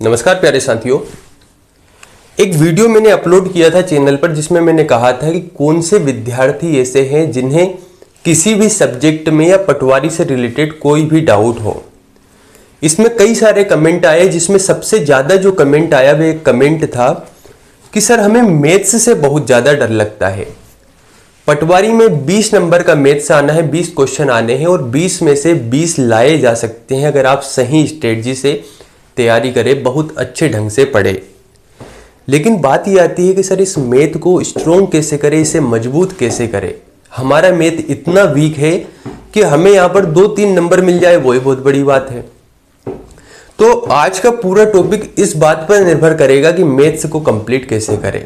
नमस्कार प्यारे साथियों। एक वीडियो मैंने अपलोड किया था चैनल पर जिसमें मैंने कहा था कि कौन से विद्यार्थी ऐसे हैं जिन्हें किसी भी सब्जेक्ट में या पटवारी से रिलेटेड कोई भी डाउट हो। इसमें कई सारे कमेंट आए जिसमें सबसे ज़्यादा जो कमेंट आया वह एक कमेंट था कि सर हमें मैथ्स से बहुत ज़्यादा डर लगता है। पटवारी में 20 नंबर का मैथ्स आना है, 20 क्वेश्चन आने हैं और 20 में से 20 लाए जा सकते हैं अगर आप सही स्ट्रेटजी से तैयारी करें, बहुत अच्छे ढंग से पढ़े। लेकिन बात ये आती है कि सर इस मैथ को स्ट्रोंग कैसे करें, इसे मजबूत कैसे करें। हमारा मैथ इतना वीक है कि हमें यहाँ पर 2-3 नंबर मिल जाए वही बहुत बड़ी बात है। तो आज का पूरा टॉपिक इस बात पर निर्भर करेगा कि मैथ्स को कंप्लीट कैसे करें।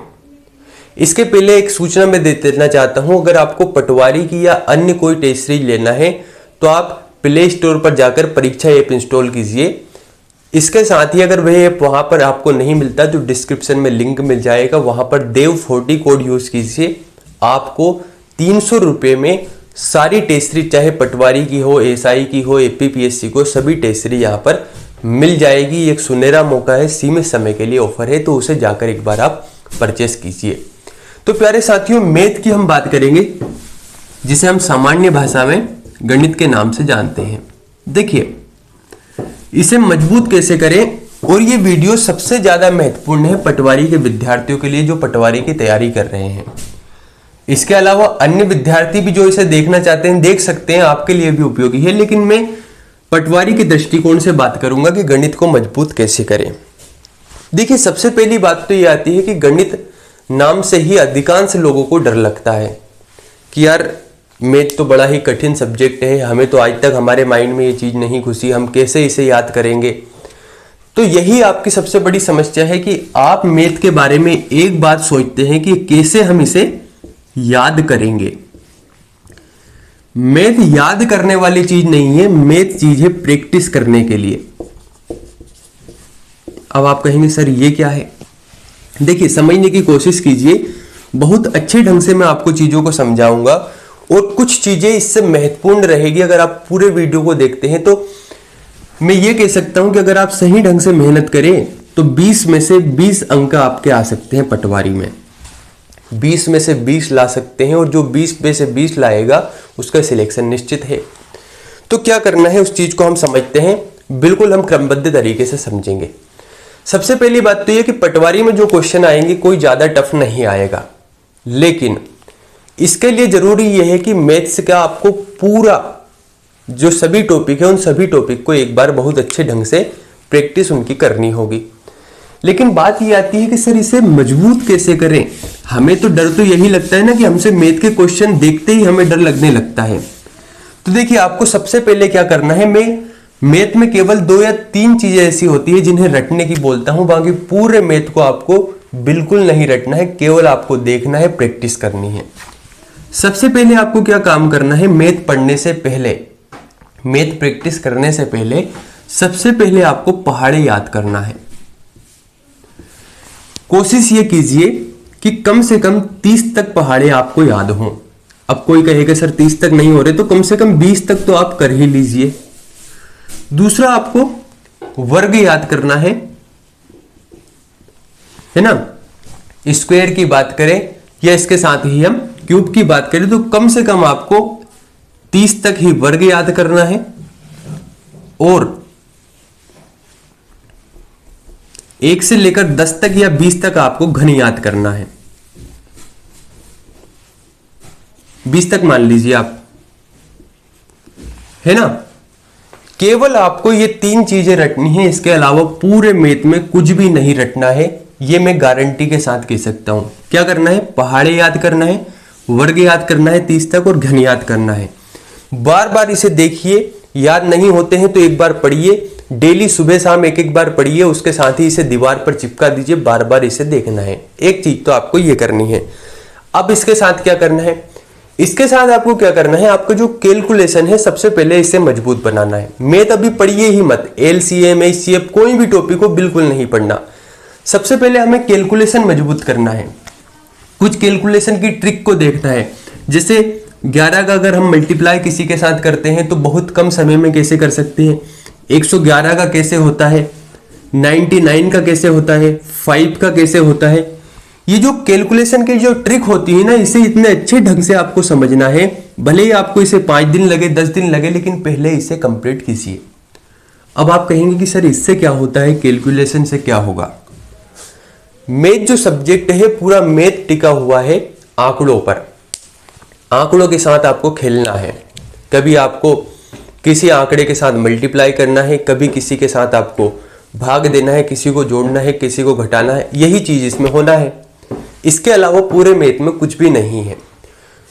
इसके पहले एक सूचना मैं दे देना चाहता हूं, अगर आपको पटवारी की या अन्य कोई टेस्ट सीरीज लेना है तो आप प्ले स्टोर पर जाकर परीक्षा ऐप इंस्टॉल कीजिए। इसके साथ ही अगर वह ऐप वहां पर आपको नहीं मिलता तो डिस्क्रिप्शन में लिंक मिल जाएगा, वहां पर देव40 कोड यूज कीजिए। आपको 300 रुपये में सारी टेस्ट सीरीज, चाहे पटवारी की हो, एसआई की हो, एपीपीएससी को, सभी टेस्ट सीरीज यहाँ पर मिल जाएगी। एक सुनहरा मौका है, सीमित समय के लिए ऑफर है, तो उसे जाकर एक बार आप परचेस कीजिए। तो प्यारे साथियों, मैथ की हम बात करेंगे जिसे हम सामान्य भाषा में गणित के नाम से जानते हैं। देखिए, इसे मजबूत कैसे करें, और ये वीडियो सबसे ज्यादा महत्वपूर्ण है पटवारी के विद्यार्थियों के लिए जो पटवारी की तैयारी कर रहे हैं। इसके अलावा अन्य विद्यार्थी भी जो इसे देखना चाहते हैं देख सकते हैं, आपके लिए भी उपयोगी है। लेकिन मैं पटवारी के दृष्टिकोण से बात करूंगा कि गणित को मजबूत कैसे करें। देखिए, सबसे पहली बात तो ये आती है कि गणित नाम से ही अधिकांश लोगों को डर लगता है कि यार मैथ तो बड़ा ही कठिन सब्जेक्ट है, हमें तो आज तक हमारे माइंड में ये चीज़ नहीं घुसी, हम कैसे इसे याद करेंगे। तो यही आपकी सबसे बड़ी समस्या है कि आप मैथ के बारे में एक बात सोचते हैं कि कैसे हम इसे याद करेंगे। मैथ याद करने वाली चीज नहीं है, मैथ चीज है प्रैक्टिस करने के लिए। अब आप कहेंगे सर ये क्या है। देखिए, समझने की कोशिश कीजिए, बहुत अच्छे ढंग से मैं आपको चीजों को समझाऊंगा और कुछ चीजें इससे महत्वपूर्ण रहेगी। अगर आप पूरे वीडियो को देखते हैं तो मैं ये कह सकता हूं कि अगर आप सही ढंग से मेहनत करें तो 20 में से 20 अंक आपके आ सकते हैं पटवारी में। 20 में से 20 ला सकते हैं और जो 20 में से 20 लाएगा उसका सिलेक्शन निश्चित है। तो क्या करना है उस चीज को हम समझते हैं, बिल्कुल हम क्रमबद्ध तरीके से समझेंगे। सबसे पहली बात तो यह कि पटवारी में जो क्वेश्चन आएंगे कोई ज्यादा टफ नहीं आएगा, लेकिन इसके लिए जरूरी यह है कि मैथ्स का आपको पूरा जो सभी टॉपिक है उन सभी टॉपिक को एक बार बहुत अच्छे ढंग से प्रैक्टिस उनकी करनी होगी। लेकिन बात ये आती है कि सर इसे मजबूत कैसे करें। हमें तो डर तो यही लगता है ना कि हमसे मैथ के क्वेश्चन देखते ही हमें डर लगने लगता है। तो देखिए, आपको सबसे पहले क्या करना है, मैं मैथ में केवल 2 या 3 चीजें ऐसी होती है जिन्हें रटने की बोलता हूं, बाकी पूरे मैथ को आपको बिल्कुल नहीं रटना है, केवल आपको देखना है, प्रैक्टिस करनी है। सबसे पहले आपको क्या काम करना है, मैथ पढ़ने से पहले, मैथ प्रैक्टिस करने से पहले सबसे पहले आपको पहाड़े याद करना है। कोशिश ये कीजिए कि कम से कम 30 तक पहाड़े आपको याद हों। अब कोई कहेगा सर 30 तक नहीं हो रहे, तो कम से कम 20 तक तो आप कर ही लीजिए। दूसरा, आपको वर्ग याद करना है ना। स्क्वायर की बात करें या इसके साथ ही हम क्यूब की बात करें तो कम से कम आपको 30 तक ही वर्ग याद करना है और 1 से लेकर 10 तक या 20 तक आपको घन याद करना है। 20 तक मान लीजिए आप, है ना। केवल आपको ये 3 चीजें रटनी है, इसके अलावा पूरे मैथ में कुछ भी नहीं रटना है, ये मैं गारंटी के साथ कह सकता हूं। क्या करना है, पहाड़े याद करना है, वर्ग याद करना है 30 तक और घन याद करना है। बार बार इसे देखिए, याद नहीं होते हैं तो एक बार पढ़िए, डेली सुबह शाम एक बार पढ़िए, उसके साथ ही इसे दीवार पर चिपका दीजिए, बार बार इसे देखना है। एक चीज तो आपको ये करनी है। अब इसके साथ क्या करना है, इसके साथ आपको क्या करना है, आपका जो कैलकुलेशन है सबसे पहले इसे मजबूत बनाना है। मैथ अभी पढ़िए ही मत, एलसीएम, एचसीएफ कोई भी टॉपिक को बिल्कुल नहीं पढ़ना। सबसे पहले हमें कैलकुलेशन मजबूत करना है, कुछ कैलकुलेशन की ट्रिक को देखना है। जैसे 11 का अगर हम मल्टीप्लाई किसी के साथ करते हैं तो बहुत कम समय में कैसे कर सकते हैं, 111 का कैसे होता है, 99 का कैसे होता है, 5 का कैसे होता है। ये जो कैलकुलेशन की जो ट्रिक होती है ना, इसे इतने अच्छे ढंग से आपको समझना है। भले ही आपको इसे 5 दिन लगे, 10 दिन लगे, लेकिन पहले इसे कंप्लीट कीजिए। अब आप कहेंगे कि सर इससे क्या होता है, कैलकुलेशन से क्या होगा। मैथ जो सब्जेक्ट है, पूरा मैथ टिका हुआ है आंकड़ों पर। आंकड़ों के साथ आपको खेलना है। कभी आपको किसी आंकड़े के साथ मल्टीप्लाई करना है, कभी किसी के साथ आपको भाग देना है, किसी को जोड़ना है, किसी को घटाना है। यही चीज इसमें होना है। इसके अलावा पूरे मैथ में कुछ भी नहीं है।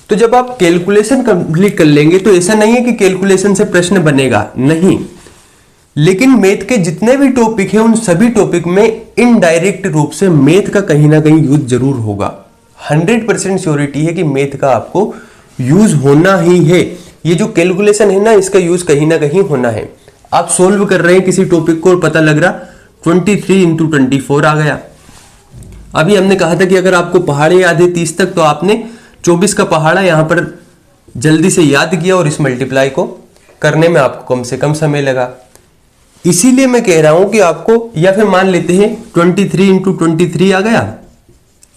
तो जब आप कैलकुलेशन कंप्लीट कर लेंगे तो ऐसा नहीं है कि कैलकुलेशन से प्रश्न बनेगा, नहीं। लेकिन मैथ के जितने भी टॉपिक हैं, उन सभी टॉपिक में इनडायरेक्ट रूप से मैथ का कहीं ना कहीं यूज जरूर होगा। 100% श्योरिटी है कि मैथ का आपको यूज होना ही है। ये जो कैलकुलेशन है ना, इसका यूज कहीं ना कहीं होना है। आप सोल्व कर रहे हैं किसी टॉपिक को और पता लग रहा 23 × 24 आ गया। अभी हमने कहा था कि अगर आपको पहाड़े याद है 30 तक, तो आपने 24 का पहाड़ा यहां पर जल्दी से याद किया और इस मल्टीप्लाई को करने में आपको कम से कम समय लगा। इसीलिए मैं कह रहा हूं कि आपको, या फिर मान लेते हैं 23 × 23 आ गया,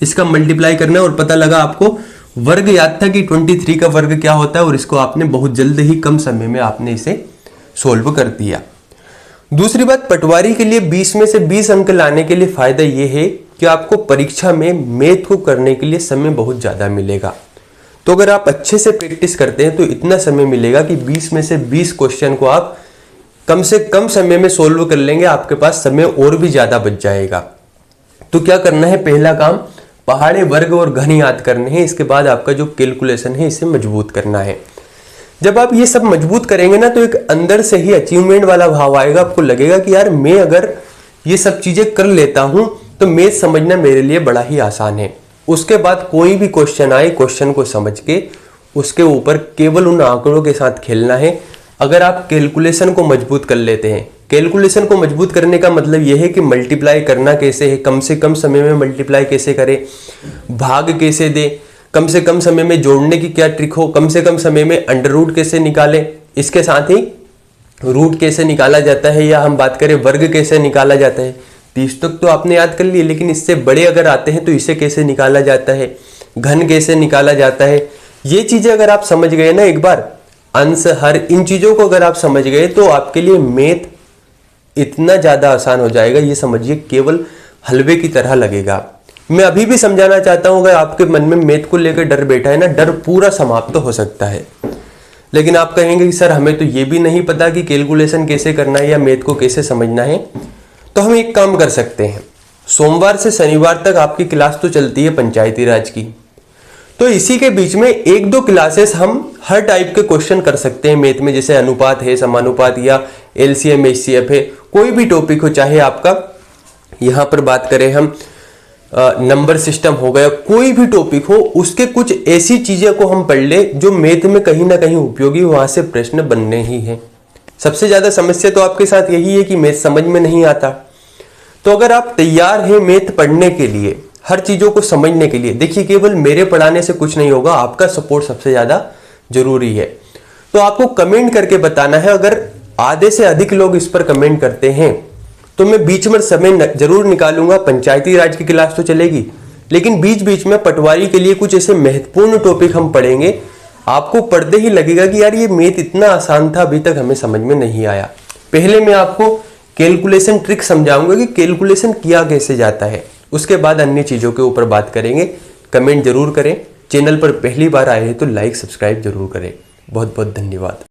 इसका मल्टीप्लाई करना और पता लगा आपको वर्ग याद था कि 23 का वर्ग क्या होता है, और इसको आपने बहुत जल्द ही कम समय में आपने इसे सोल्व कर दिया। दूसरी बात, पटवारी के लिए 20 में से 20 अंक लाने के लिए फायदा यह है कि आपको परीक्षा में मैथ को करने के लिए समय बहुत ज्यादा मिलेगा। तो अगर आप अच्छे से प्रैक्टिस करते हैं तो इतना समय मिलेगा कि 20 में से 20 क्वेश्चन को आप कम से कम समय में सोल्व कर लेंगे। आपके पास समय और भी ज्यादा बच जाएगा। तो क्या करना है, पहला काम पहाड़े, वर्ग और घन याद करने हैं। इसके बाद आपका जो कैलकुलेशन है इसे मजबूत करना है। जब आप ये सब मजबूत करेंगे ना, तो एक अंदर से ही अचीवमेंट वाला भाव आएगा। आपको लगेगा कि यार मैं अगर ये सब चीजें कर लेता हूं तो मैथ समझना मेरे लिए बड़ा ही आसान है। उसके बाद कोई भी क्वेश्चन आए, क्वेश्चन को समझ के उसके ऊपर केवल उन आंकड़ों के साथ खेलना है। अगर आप कैलकुलेशन को मजबूत कर लेते हैं, कैलकुलेशन को मजबूत करने का मतलब यह है कि मल्टीप्लाई करना कैसे है, कम से कम समय में मल्टीप्लाई कैसे करें, भाग कैसे दें, कम से कम समय में जोड़ने की क्या ट्रिक हो, कम से कम समय में अंडर रूट कैसे निकालें, इसके साथ ही रूट कैसे निकाला जाता है, या हम बात करें वर्ग कैसे निकाला जाता है। 30 तक तो आपने याद कर लिए, लेकिन इससे बड़े अगर आते हैं तो इसे कैसे निकाला जाता है, घन कैसे निकाला जाता है। ये चीजें अगर आप समझ गए ना एक बार, अंश, हर, इन चीजों को अगर आप समझ गए तो आपके लिए मैथ इतना ज्यादा आसान हो जाएगा, ये समझिए केवल हलवे की तरह लगेगा। मैं अभी भी समझाना चाहता हूं, अगर आपके मन में मैथ को लेकर डर बैठा है ना, डर पूरा समाप्त तो हो सकता है। लेकिन आप कहेंगे कि सर हमें तो ये भी नहीं पता कि कैलकुलेशन कैसे करना है या मैथ को कैसे समझना है। तो हम एक काम कर सकते हैं, सोमवार से शनिवार तक आपकी क्लास तो चलती है पंचायती राज की, तो इसी के बीच में 1-2 क्लासेस हम हर टाइप के क्वेश्चन कर सकते हैं मैथ में, जैसे अनुपात है, समानुपात या एलसीएम एचसीएफ है, कोई भी टॉपिक हो, चाहे आपका यहां पर बात करें हम नंबर सिस्टम हो गया, कोई भी टॉपिक हो, उसके कुछ ऐसी चीजें को हम पढ़ ले जो मैथ में कहीं ना कहीं उपयोगी, वहां से प्रश्न बनने ही है। सबसे ज्यादा समस्या तो आपके साथ यही है कि मैथ समझ में नहीं आता। तो अगर आप तैयार हैं मैथ पढ़ने के लिए, हर चीजों को समझने के लिए, देखिए केवल मेरे पढ़ाने से कुछ नहीं होगा, आपका सपोर्ट सबसे ज्यादा जरूरी है। तो आपको कमेंट करके बताना है। अगर आधे से अधिक लोग इस पर कमेंट करते हैं तो मैं बीच में समय जरूर निकालूंगा। पंचायती राज की क्लास तो चलेगी, लेकिन बीच बीच में पटवारी के लिए कुछ ऐसे महत्वपूर्ण टॉपिक हम पढ़ेंगे। आपको पढ़ते ही लगेगा कि यार ये मैथ इतना आसान था, अभी तक हमें समझ में नहीं आया। पहले मैं आपको कैलकुलेशन ट्रिक समझाऊंगा कि कैलकुलेशन किया कैसे जाता है, उसके बाद अन्य चीजों के ऊपर बात करेंगे। कमेंट जरूर करें। चैनल पर पहली बार आए हैं तो लाइक सब्सक्राइब जरूर करें। बहुत बहुत धन्यवाद।